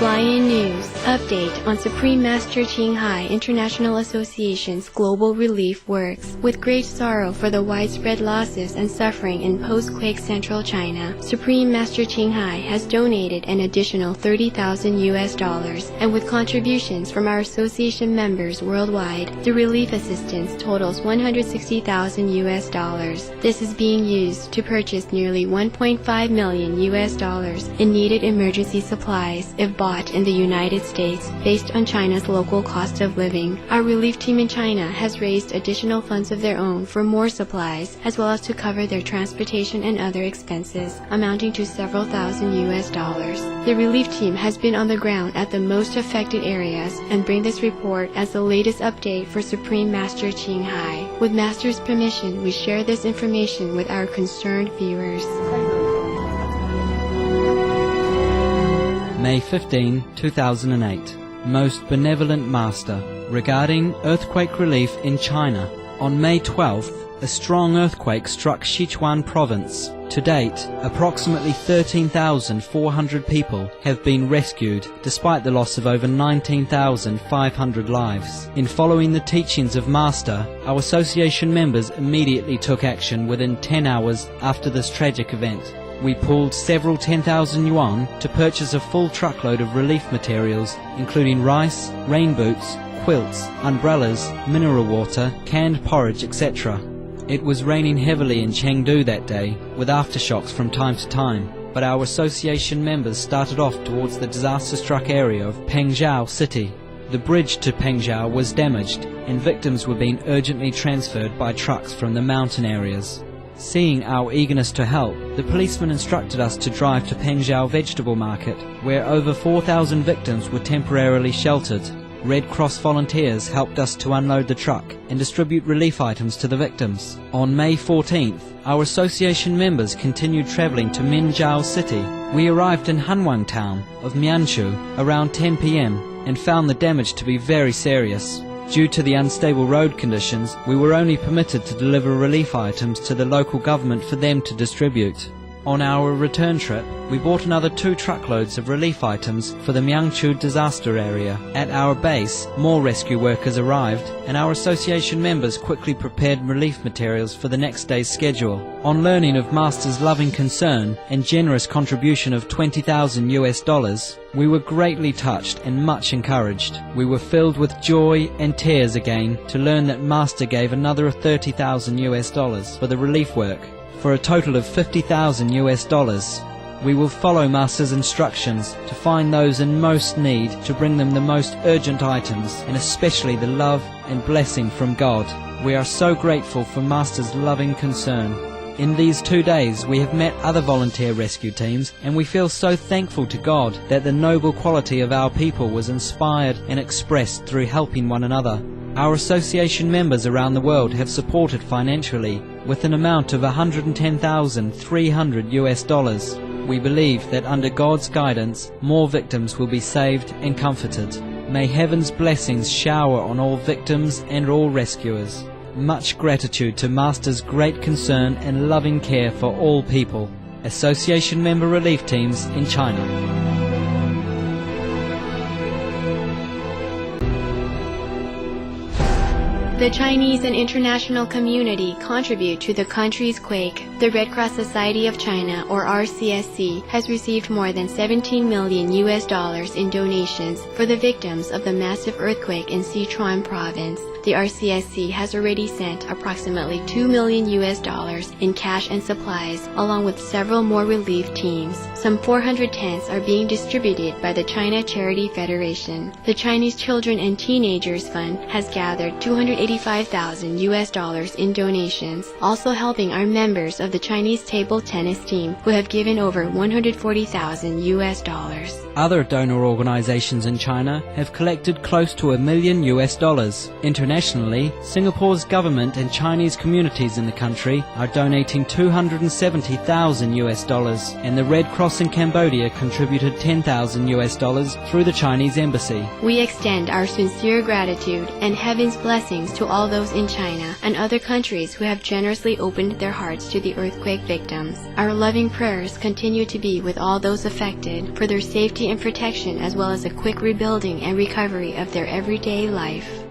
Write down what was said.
Fly-in News. Update on Supreme Master Qinghai International Association's global relief works. With great sorrow for the widespread losses and suffering in post-quake central China, Supreme Master Qinghai has donated an additional $30,000, and with contributions from our association members worldwide, the relief assistance totals $160,000. This is being used to purchase nearly $1.5 million in needed emergency supplies if bought in the United States based on China's local cost of living. Our relief team in China has raised additional funds of their own for more supplies, as well as to cover their transportation and other expenses, amounting to several thousand dollars. The relief team has been on the ground at the most affected areas and bring this report as the latest update for Supreme Master Qinghai. With Master's permission, we share this information with our concerned viewers. May 15, 2008. Most Benevolent Master. Regarding earthquake relief in China. On May 12th, a strong earthquake struck Sichuan province. To date, approximately 13,400 people have been rescued, despite the loss of over 19,500 lives. In following the teachings of Master, our association members immediately took action within 10 hours after this tragic event. We pooled several 10,000 yuan to purchase a full truckload of relief materials, including rice, rain boots, quilts, umbrellas, mineral water, canned porridge, etc. It was raining heavily in Chengdu that day, with aftershocks from time to time, but our association members started off towards the disaster-struck area of Pengzhou City. The bridge to Pengzhou was damaged, and victims were being urgently transferred by trucks from the mountain areas. Seeing our eagerness to help, the policeman instructed us to drive to Pengzhou Vegetable Market, where over 4,000 victims were temporarily sheltered. Red Cross volunteers helped us to unload the truck and distribute relief items to the victims. On May 14th, our association members continued traveling to Minzhou City. We arrived in Hanwang town of Mianchu around 10 p.m. and found the damage to be very serious. Due to the unstable road conditions, we were only permitted to deliver relief items to the local government for them to distribute. On our return trip, we bought another 2 truckloads of relief items for the Mianchu disaster area. At our base, more rescue workers arrived, and our association members quickly prepared relief materials for the next day's schedule. On learning of Master's loving concern and generous contribution of $20,000, we were greatly touched and much encouraged. We were filled with joy and tears again to learn that Master gave another $30,000 for the relief work, for a total of $50,000. We will follow Master's instructions to find those in most need, to bring them the most urgent items, and especially the love and blessing from God. We are so grateful for Master's loving concern. In these 2 days we have met other volunteer rescue teams, and we feel so thankful to God that the noble quality of our people was inspired and expressed through helping one another. Our association members around the world have supported financially with an amount of $110,300. We believe that under God's guidance, more victims will be saved and comforted. May heaven's blessings shower on all victims and all rescuers. Much gratitude to Master's great concern and loving care for all people. Association member relief teams in China. The Chinese and international community contribute to the country's quake. The Red Cross Society of China, or RCSC, has received more than $17 million in donations for the victims of the massive earthquake in Sichuan province. The RCSC has already sent approximately $2 million in cash and supplies, along with several more relief teams. Some 400 tents are being distributed by the China Charity Federation. The Chinese Children and Teenagers Fund has gathered $285,000 in donations, also helping our members of the Chinese table tennis team, who have given over $140,000. Other donor organizations in China have collected close to $1 million. Internationally, Singapore's government and Chinese communities in the country are donating $270,000, and the Red Cross in Cambodia contributed $10,000 through the Chinese embassy. We extend our sincere gratitude and heaven's blessings to all those in China and other countries who have generously opened their hearts to the earthquake victims. Our loving prayers continue to be with all those affected for their safety and protection, as well as a quick rebuilding and recovery of their everyday life.